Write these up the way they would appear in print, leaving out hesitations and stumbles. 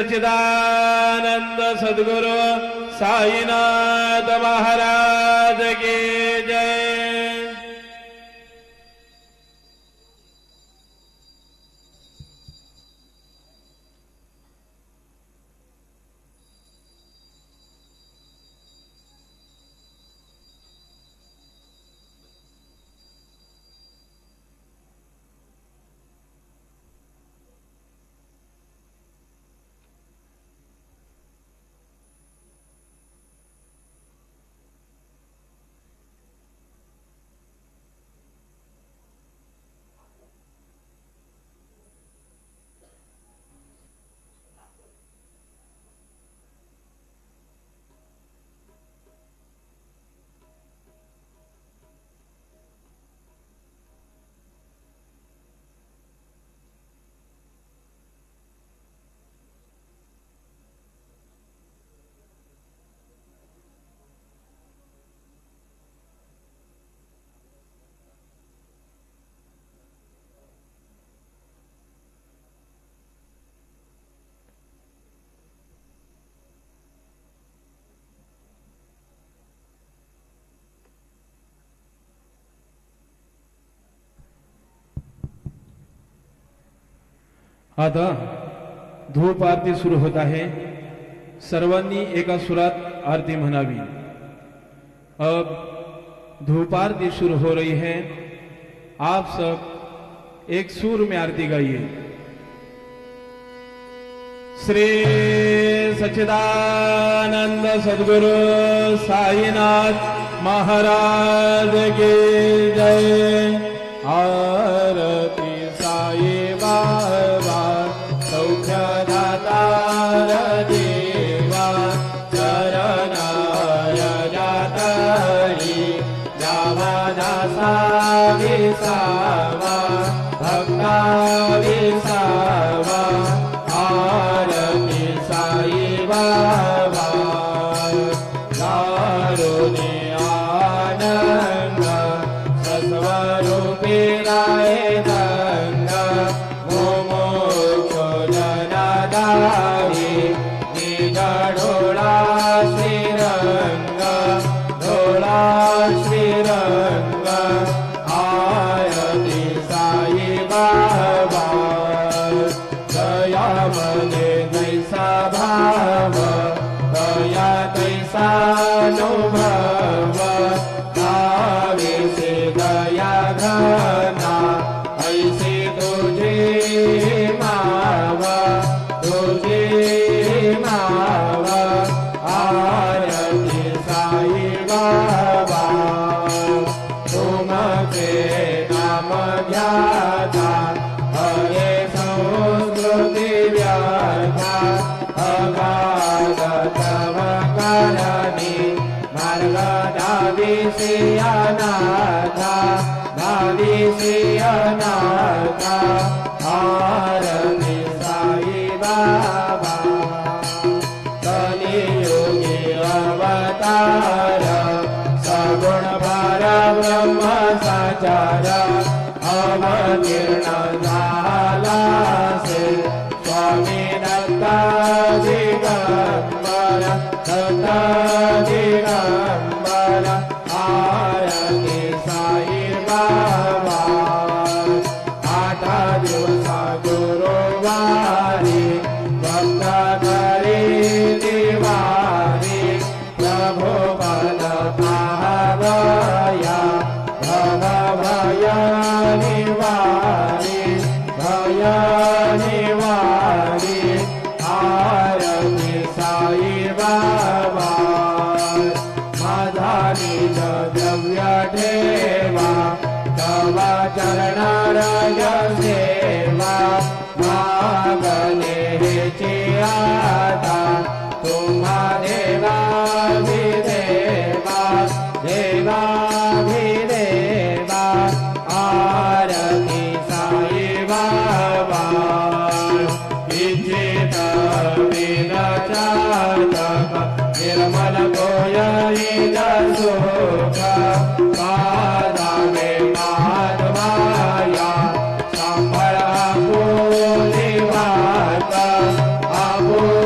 सच्चिदानंद सद्गुरु साईनाथ महाराज की जय। आता धूप आरती सुरू होत आहे। सर्वांनी एका सुरात आरती म्हणावी। अब धूप आरती शुरू हो रही है। आप सब एक सुर में आरती गाइए। श्री सच्चिदानंद सद्गुरु साईनाथ महाराज की जय। आरती साई बाबा सौख्यदातार देवा शरणाय जातरी जावा दासा विसावा भक्ता विसावा। आरती साई बाबा दारुणे आनंद सत्वरूपी राय दंग मोमोक्ष जनदारी निज ढोळा श्रीरंग ढोळा श्रीरंग। आरती साई बाबा दया मने तैसा भाव दया तैसा अनुभव भावे से दया घना ऐसे तुझे मावा तुझे मावा। आरती साई बाबा तुमचे नाम ध्याता हरे संस्कृती व्याथा अगाध तव कारणी मार्ग दाविसी अनाथा दाविसी अनाथा। आरती साई बाबा कलियुगी अवतार सगुण भार ब्रह्म साचार अवतीर्ण झाला से स्वामी दत्ता दिगंबर दत्ता दिगंबर। आरती साई बाबा आठा दिवसा गुरुवारी भक्त करी दिवारी प्रभु पद पाहवया भव भय निवारी भय निवारी। आरती साई बाबा माझा निज द्रव्य ठेवा तवा चरणारज सेवा मागणे हेची आता तुम्हा देवा विदेवा देवा विदेवा। आरती साई बाबा इच्छित विनचातक निर्मल गोयित सुख पादावे माधवाया सांभळ आपुली वार्ता आपुली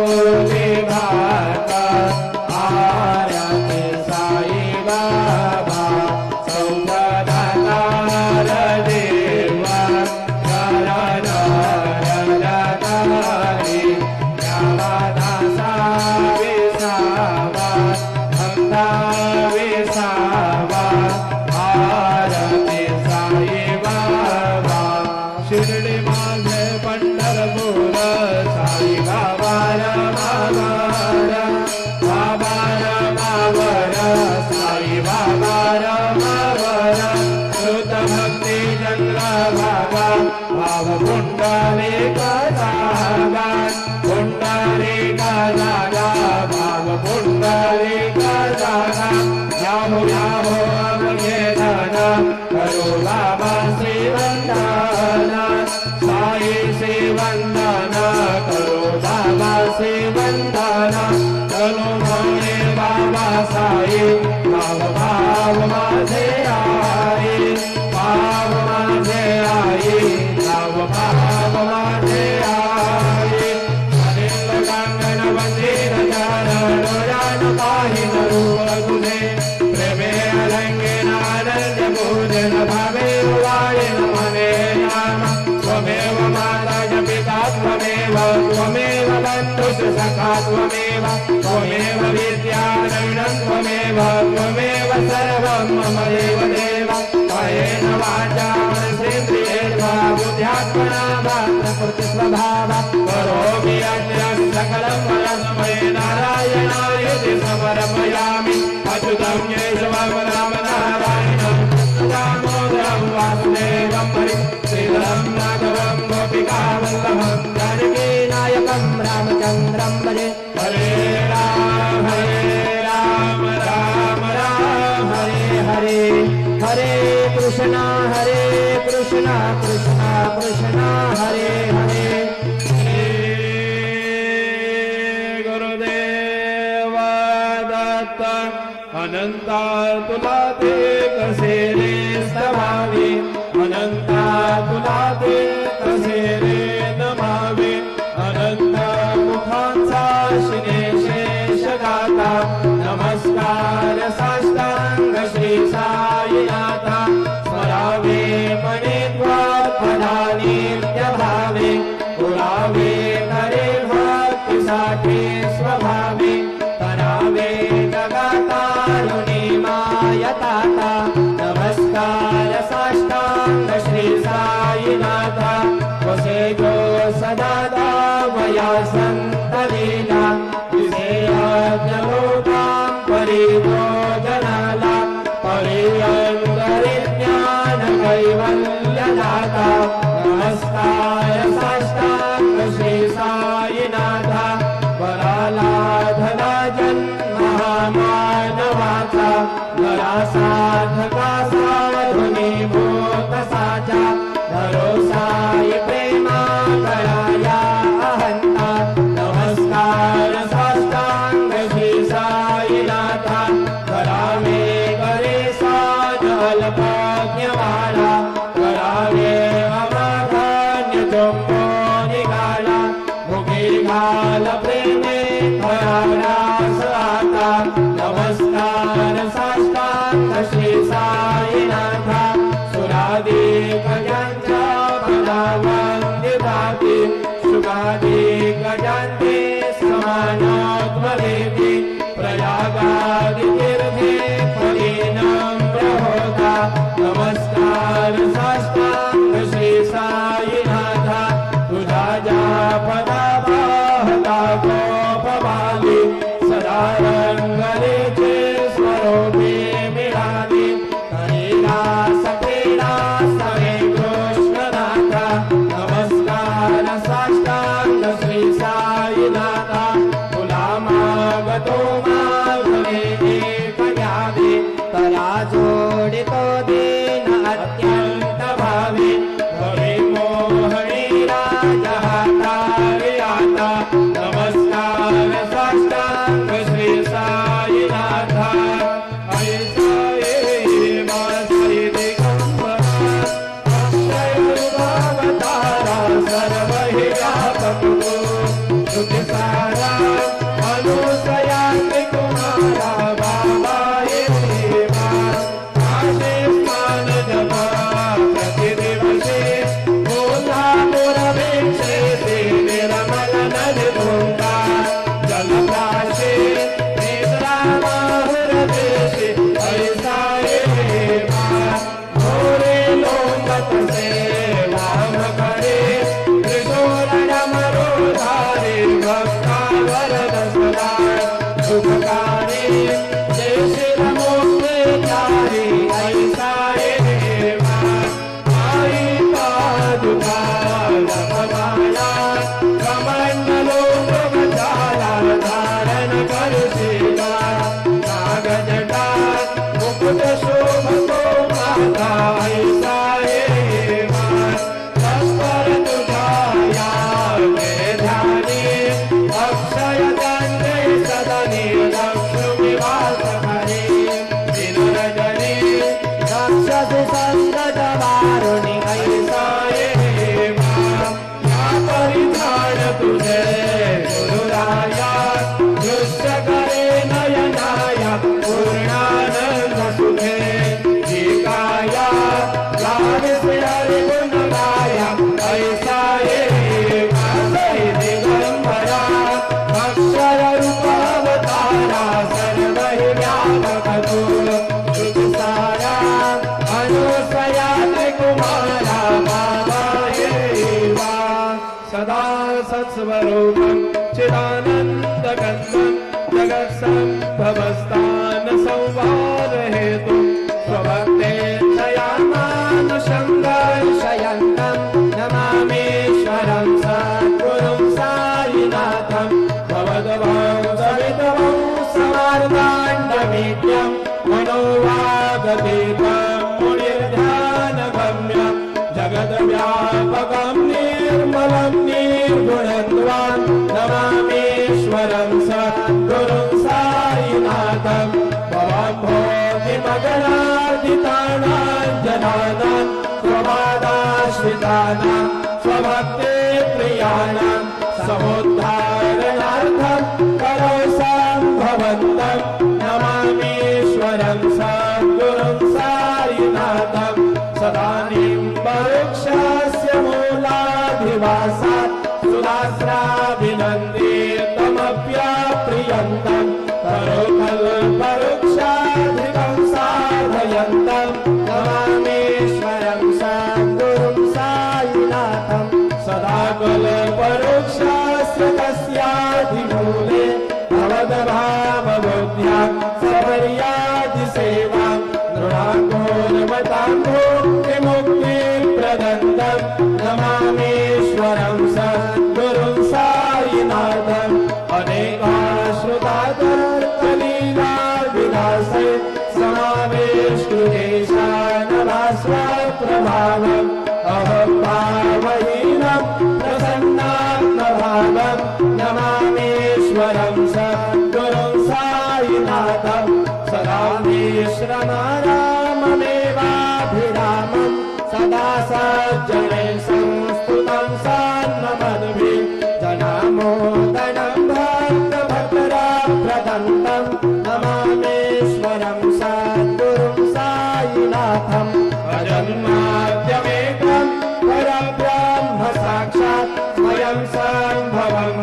च सखा त्वमेव त्वमेव विद्यारण्यं त्वमेव सर्वं मम देव देव कायेन वाचा मनसेन्द्रियेर्वा बुद्ध्यात्मना वा प्रकृति स्वभाव करोमि यद्यत् सकलं परस्मै नारायणायेति समर्पयामि अच्युतं केशवं रामनारायणं दामोदरं वासुदेवं हरि श्रीधरं राघवं गोपिकावल्लभं जानकीनायकं रामचन्द्रं भजे हरे राम राम राम हरे हरे हरे कृष्णा कृष्णा कृष्णा हरे हरे अनंता तुला ते कसे रे स्तवावे अनंता तुला ते कसे रे नमावे अनंत मुखांचा शिने शेष गाता नमस्कार साष्टांग श्री साईनाथा स्मरावे मने त्वा नित्य भावे पुरावे करे भक्तीसाठी स्वभावे करावे मायताता नमस्कार साष्टांग श्री साईनाथा वसे जो सदा दावया संत लीला विषयाज्ञलोकां परिभोजनाला परियंतरि ज्ञान कैवल्यदाता नमस्कार साष्टांग श्री साईनाथा वराला धना जन्म मानवाचा नरा साधका साधुनी भूत साचा धरो साई प्रेमा कराया अहंता नमस्कार साष्टांग श्री साईनाथा करावे करे साध अल्पज्ञवाला करावे अमाधान्य चोम्बो निघाला मुखी घाल प्रेमे खरारास आता नमस्कार साष्टांग श्री साईनाथा सुराधिक ज्ञानच्या पदावंदिताती सुगाधिक ज्ञानते समानत्वदेती प्रयागादि तीर्थे परिनम्र होता नमस्कार साष्टांग श्री साईनाथा तुझा ज्या पदावाहता गोपवाली सदा रंगलेचे स्वरूपे मिळाली कैलास कैलास हरे कृष्णनाथा नमस्कार साष्टांग श्री साईनाथा तुला मागतो मागणे एक द्यावे तरा जोडितो दीन अत्यंत भावे भवे मोहणी राजा हातारी आता नमस्कार साष्टांग श्री साईनाथा आई साई माई दिगंबरा अक्षय रूपावतारा सर्व हि व्यापक तुझे सारा अनुसया कुमारा बाबा ये आशे स्नान जपा प्रतिदिवसे बोला पुरवेक्षे ते निर्मल नदी गंगा जलप्राशे नेत्रामाहुरदेशे ऐसा ये घोरे लोमत से वाम करे त्रिशूलमरो धारे भक्ता वरद सदा सुखकारे जय श्री मोक्षे चारे ऐसा ये आई पादुका नममाया कमंडलो प्रभजाला धारण करसेला नागजटा मुकुट शोभतो माता ऐसा ये तत्पर तुझा या ध्यानी अक्षय दंडे सदा नीला स्वरूपं चिदानन्दगन्धं जगत्सम्भवस्थान संवारहेतुं स्वभक्तेच्छयामानुषं दर्शयन्तं नमामीश्वरं सद्गुरुं साईनाथं भवद्भवसवितवं समार्ताण्डमीड्यं मनोवागतीतं मुनिर्ध्यानगम्यं जगद्व्यापकं निर्मलं निर्गुणत्वं नमामीश्वरं सद्गुरुं साईनाथं भवद्भोगिमगनार्दितानां जनानां स्वपादाश्रितानां स्वभक्ते प्रियाणां समुद्धारणार्थं करो सम्भवन्तं नमामीश्वरं सद्गुरुं साईनाथं सदानीं वृक्षस्य मूलाधिवासात् सुदास्राभिनन्दितमप्यप्रियन्तं करोकल्पवृक्षाधिकं साधयन्तं नमामीश्वरं सद्गुरुं साईनाथं सदा कल्पवृक्षस्य तस्याधिमूले भवद्भावबुद्ध्या सपर्यादिसेवां नृणाकोर्मतां मुक्तिप्रदन्तं नमामीश्वरं सद्गुरुं साईनाथं अनेकाश्रुतादर्शलीलाविलासे समावेष्टुदेशानभास्वप्रभावम् अहं भावहीनं प्रसन्नात्मभावं नमामीश्वरं सद्गुरुं साईनाथं सदा विश्रमराममेवाभिरामं सदा सज्जने संस्तुतं सन्नमद्भिः जनामोदनं भक्तभक्तप्रदन्तं नमामीश्वरं सद्गुरुं साईनाथम् अजन्माद्यमेकं परब्रह्म साक्षात् स्वयं सम्भवं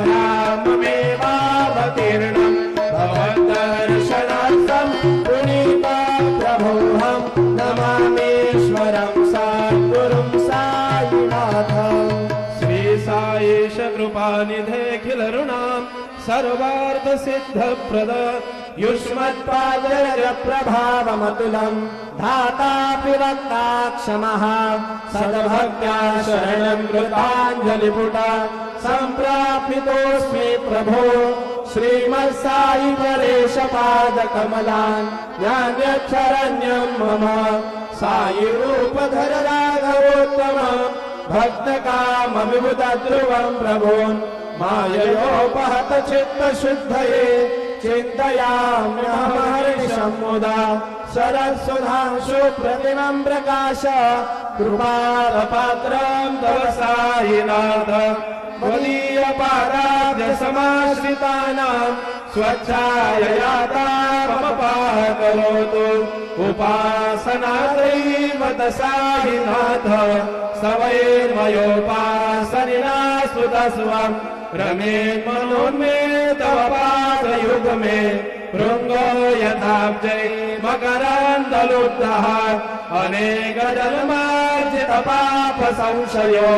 राममेवावतीर्णं भवद्दर्शनार्थं पुनीतप्रभोऽहं नमामीश्वरं सद्गुरुं साईनाथम् श्री साईश कृपानिधेऽखिलऋणां सर्वार्थसिद्धप्रद युष्मत्पादरप्रभावमतुलं धातापि वक्ता क्षमः सद्भक्त्या शरणं कृताञ्जलिपुटा सम्प्रापितोऽस्मि प्रभो श्रीमत्साई परेशपादकमलान् ज्ञानक्षरण्यं मम साई रूपधर राघवोत्तम भक्तकामविबुधध्रुवं प्रभोन् माययोपहत चित्तशुद्धये चिन्तयाम्यहमहर्निशं मुदा शरत्सुधांशु प्रतिमं प्रकाश कृपालपात्रं तव साईनाथ त्वदीयपादाब्ज समाश्रितानां स्वच्छाययाता मम पाकरोतु उपासनादैवत साईनाथ सवैर्मयोपासनिना सुतस्वम् रमे मनोन्मे तव पादयुग्मे भृङ्गो यथाब्जै मकरन्दलुब्धः अनेकजन्मार्जितपापसंशयो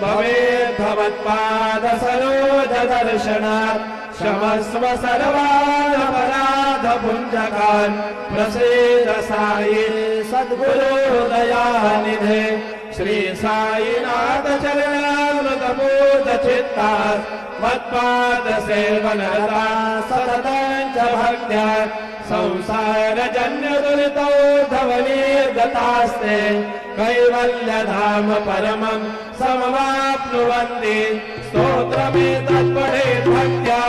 भवेद्भवत्पादसरोजदर्शनात् क्षमस्व सर्वानपराधपुञ्जकान् प्रसीद साई सद्गुरुदयानिधे श्री साईनाथ चरणामृतबोधचित्ता मत्पादसेवनरता सततं च भक्त्या संसारजन्यदुरितौ धवनीर्गतास्ते कैवल्यधाम परमं समवाप्नुवन्ति स्तोत्रमेतत्पठेत् भक्त्या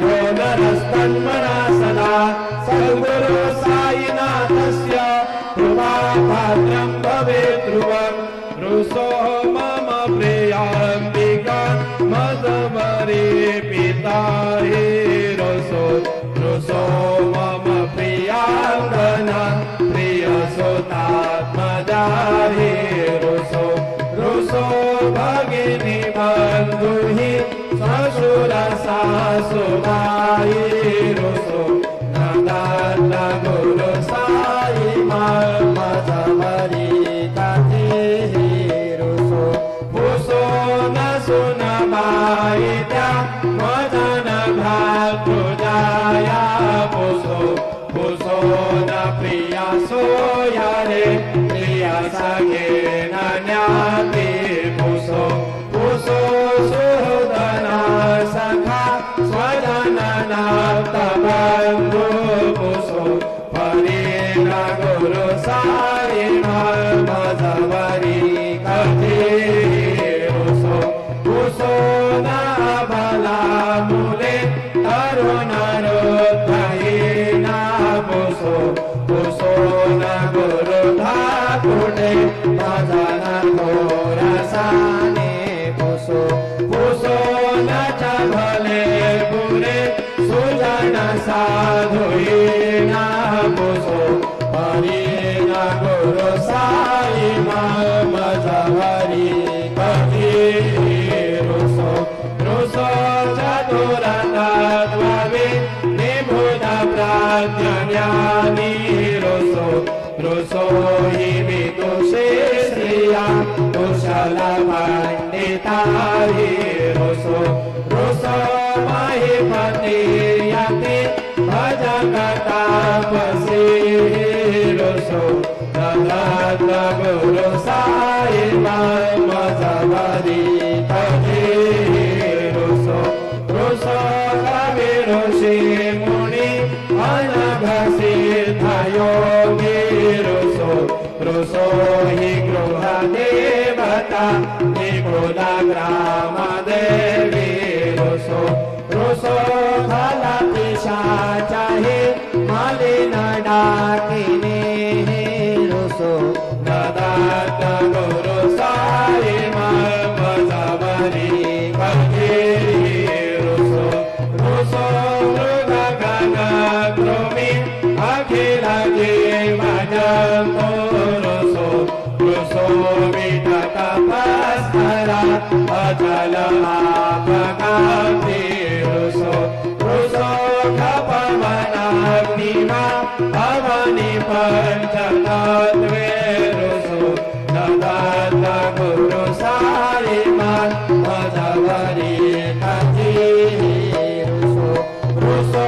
यो नरस्तन्मना सदा सद्गुरु साईनाथस्य कृपापात्रं भवेत् ध्रुवम् रुसो मम प्रियाम्बिका मदमरी पिता हि रुसो मम प्रियाङ्गना प्रियसुतात्मजा हि रुसो भगिनी बन्धु हि श्वशुरसासुमायि रुसो नदान गुरु साई मदमरी सुनबाई त्या घेन ज्ञाती पुसो पुसो सुहृदना सखा स्वजनना बंधु पुसो परीन गुरु साई मजवरी कधी पुसो पुसो न भला मुले तरुण रुद्धहीना पुसो पुसो न गुरु धाकुटे भजन घोरसाने पुसो पुसो न भले बुरे सुजन साधुहीना पुसो परीन गुरु साई मजवरी कधी रुसो रुसो चतुरतत्त्ववि निभुत प्राज्ञानी रुसो रुसो हि विदुषे श्रिया कुशल पंडिता हि रुसो रुसो महिपति यति भजकतापसी रुसो ददत गुरु साई मजवरी कधी रुसो रुसो कवि ऋषि मुनि अनघ सिद्धयोगी रुसो रुसो हि गृह देवता निकुल ग्राम देवी रुसो रुसो फल पिशाच हि मलिन डाकिनी रुसो ददत गुरु साई मजवरी कधी रुसो रुसो मृग गण कृमि अखिल जीव जंतु रुसो रुसो वितत पस्करा अचल आपगाति रुसो रुसो खपवनाग्निमा अवनि पंचतत्वे रुसो ददत गुरु साई मजवरी कधी रुसो रुसो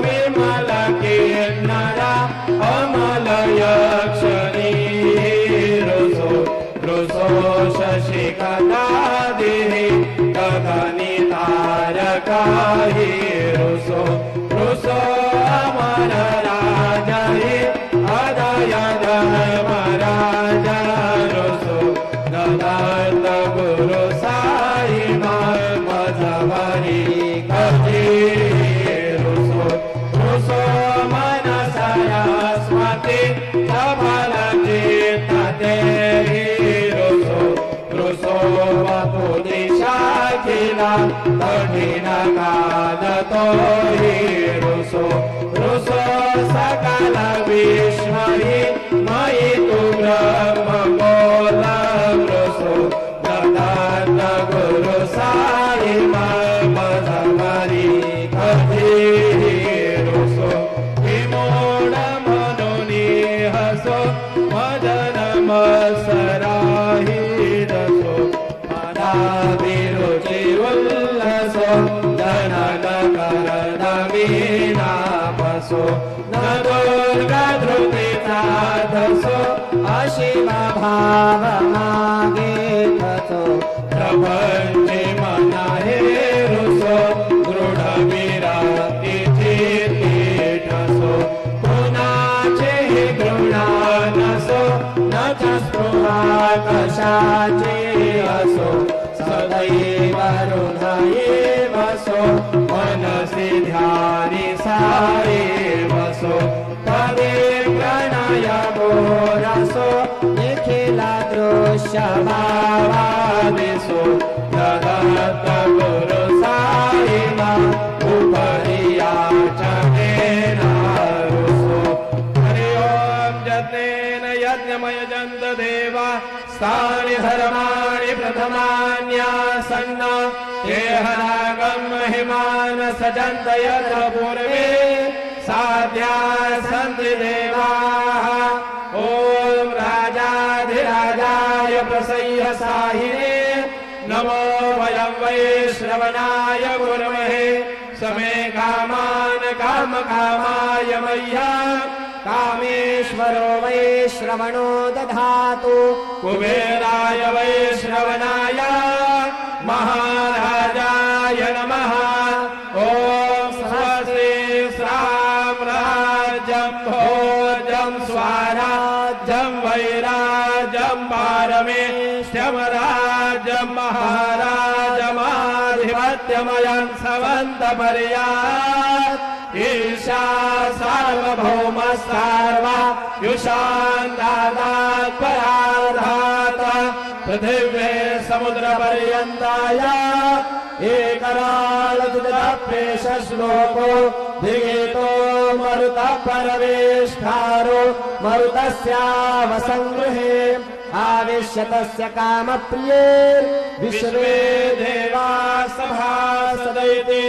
विमल किन्नर अमल यक्षिणी रुसो रुसो शशिकलादिहि गगनि तारका हि रुसो रुसो अमर राजा हि अदय धर्मराज रुसो ददत गुरु साई मजवरी कधी रुसो रुसो मनसरस्वती सबल चित्तते रुसो रुसो वपु दिशाखिला कठिन कालतो हि रुसो रुसो सकल विश्व हि मयि तु ब्रह्म गोलम रुसो ददत गुरु साई मजवरी कधी रुसो विमूढ मनोनि हसो मदन मत्सराहि रसो मदाभिरुचि उल्लसो जनन करदवीनापसो न दुर्गधृति साधसो अशिव भाव मागे थसो प्रपंचे मना हे रुसो दृढ विराती चित्तीठसो कुणाचे हि घृणा नसो न च स्पृहा कशाचे असो सदैव हृदयेवसो मनसि ध्यानि सारेवसो तवे प्रणय रसो निखिल दृश्य भावादिसो ददत गुरु साई उपरियाचनेन रुसो हरि ओम जतेन यज्ञमय जन्त देवा स्थानि धर्माणि प्रथमान्यासन्न ते हरागम महिमान सजन्त यत्र पूर्वे साध्या सन्ति देवाः ओम राजाधिराजाय प्रसह्य साहिने नमो वयं वै श्रवणाय गुरवे समे कामान काम कामाय मह्यम् कामेश्वरो वै श्रवणो दधातु कुबेराय वैश्रवणाय महाराजाय नमः। ॐ स्वस्ति साम्राज्यं भोजं स्वराज्यं वैराज्यं पारमेष्ठ्यं राज्यं महाराजमाधिपत्यमयं समन्तपर्यात् ईशा सार्वभौम सार्वा युषान्दादात् पराधात पृथिव्ये समुद्रपर्यन्ताय एकराळदुदप्रेष श्लोको धिगेतो मरुतः परवेष्ठारो मरुतस्यावसङ्गृहे आविश्यतस्य कामप्रिये विश्वे देवा सभासदैति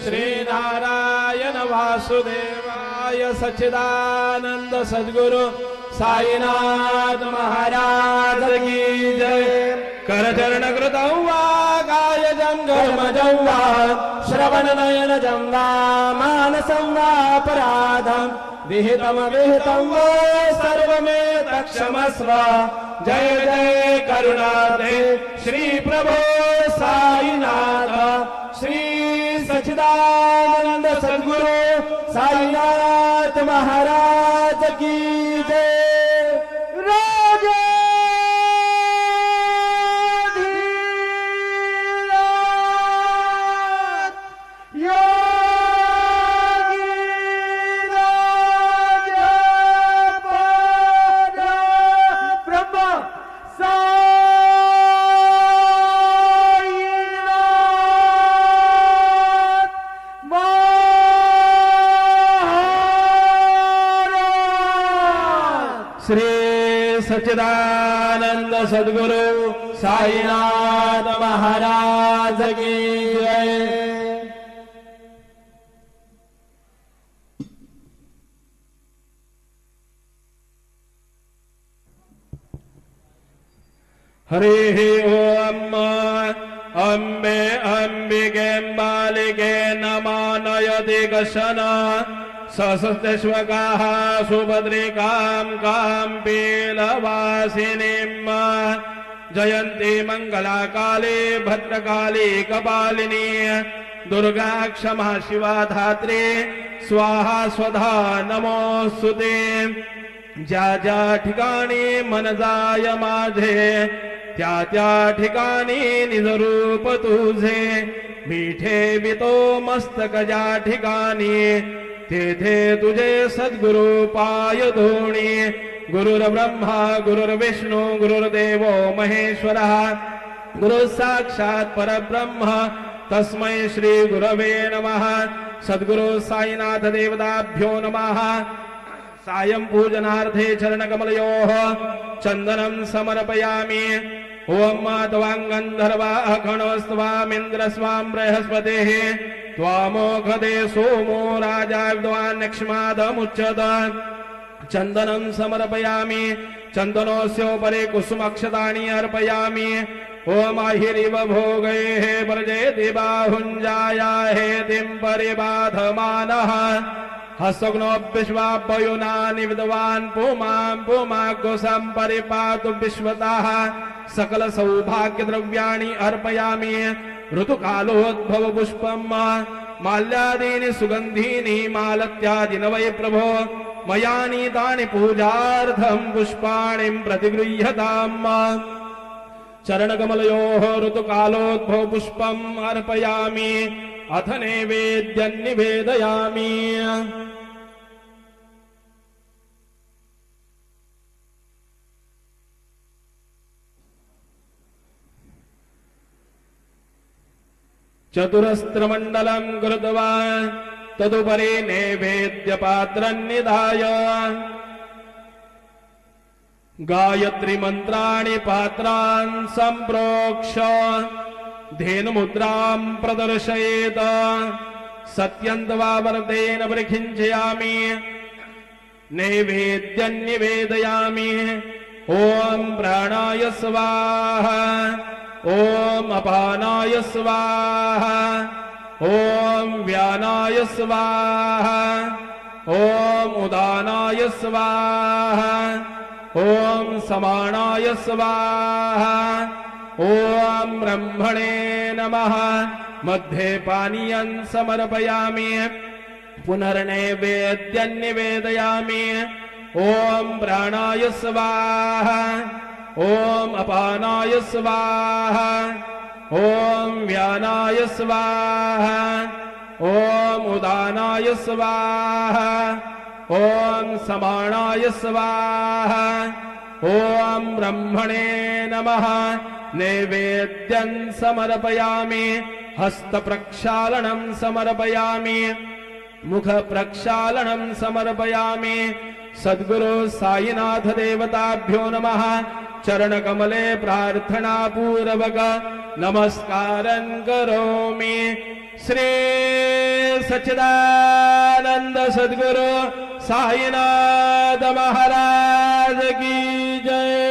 श्रीनारायण वासुदेवाय सच्चिदानंद सद्गुरु साईनाथ महाराज की जय। करचरण कृतं वा कायजं कर्मजं वा श्रवणनयनजं वा मानसं वा अपराधं विहितं वो सर्वमेतत्क्षमस्व। जय जय करुणाते श्री प्रभो साईनाथ श्री सच्चिदानंद सद्गुरु साईनाथ महाराज की जय। श्री सच्चिदानंद सद्गुरु साईनाथ महाराज की जय। हरिः ओम अम्बे अंबिके बालिके नमानयति कशन सहस्रश्वकाः सुभद्रिकां काम्पीलवासिनीम् जयन्ती मङ्गलाकाली भद्रकाली कपालिनी दुर्गा क्षमा शिवा धात्री स्वाहा स्वधा नमोस्तुते। ज्या ज्या ठिकाणी मन जाय माझे त्या त्या ठिकाणी निजरूप तुझे मिठे वितो मस्तक ज्या ठिकाणी तेथे तुझे सद्गुरु पाय धोणी। गुरुर्ब्रह्मा गुरुर्विष्णू गुरुर्देवो महेश्वरः गुरु साक्षात् परब्रह्म तस्मै श्री गुरवे नमः। सद्गुरु साईनाथ देवताभ्यो नमः। सायं पूजनार्थे चरणकमलयोः चन्दनं समर्पयामि। ओम मातवाङ्गन्धर्वाः खणोस्त्वामिन्द्रस्वां बृहस्पतेः त्वामोघदे सोमो राजा विद्वान्यक्ष्मादमुच्यत। चन्दनं समर्पयामि। चन्दनोऽस्योपरि कुसुमक्षतानि अर्पयामि। ओम आहिरिव भोगैः व्रजेति बाहुञ्जाया हेतिं परिबाधमानः। हस्तग्नोऽप्यश्वापयुनानि विद्वान् पुमां पुमाग्गुसं परिपातु विश्वतः। सकल सौभाग्यद्रव्याणि अर्पयामि। ऋतुकालोद्भव पुष्पं माल्यादीनि सुगन्धीनि मालत्यादीनि वै प्रभो मया नीतानि पूजार्थं पुष्पाणि प्रतिगृह्यताम्। चरणकमलयोः ऋतुकालोद्भव पुष्पम् अर्पयामि। अथ नैवेद्यं निवेदयामि। चतुरस्त्रमण्डलं कृत्वा तदुपरि नैवेद्यपात्रं निधाय गायत्री मंत्राणि पात्रान् सम्प्रोक्ष धेनुमुद्रां प्रदर्शयेत। सत्यन्तवावर्तेन परिखिञ्चयामि। नैवेद्यं निवेदयामि। ओम प्राणाय स्वाहा। ओम अपानाय स्वाहा। ओम व्यानाय स्वाहा। ओम उदानाय स्वाहा। ओम समानाय स्वाहा। ओम ब्रह्मणे नमः। मध्ये पानीयं समर्पयामि। पुनर्नैवेद्यं निवेदयामि। ओम प्राणाय स्वाहा। ओम अपानाय स्वाहा। ओम व्यानाय स्वाहा। ओम उदानाय स्वाहा। ओम समानाय स्वाहा। ओम ब्रह्मणे नमः। नैवेद्यं समर्पयामि। हस्त प्रक्षालनं समर्पयामि। मुख प्रक्षालनं समर्पयामि। सद्गुरु साईनाथ देवताभ्यो नमः। चरण कमले प्रार्थना पूर्वक नमस्कारं करोमि। श्री सच्चिदानंद सद्गुरु साईनाथ महाराज की जय।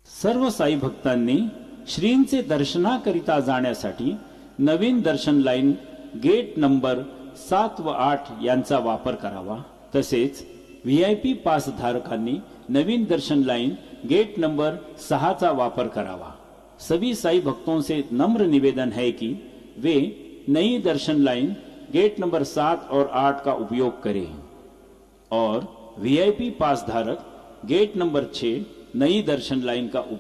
सर्व साई भक्तांनी श्रींचे दर्शनाकरिता जाण्यासाठी नवीन दर्शन लाईन गेट नंबर 7 व 8 यांचा वापर करावा। तसेच VIP पास धारकांनी नवीन दर्शन लाइन गेट नंबर 6 चा वापर करावा। सभी साई भक्तों से नम्र निवेदन है कि वे नई दर्शन लाइन गेट नंबर 7 और 8 का उपयोग करें और VIP पास धारक गेट नंबर 6 नई दर्शन लाइन का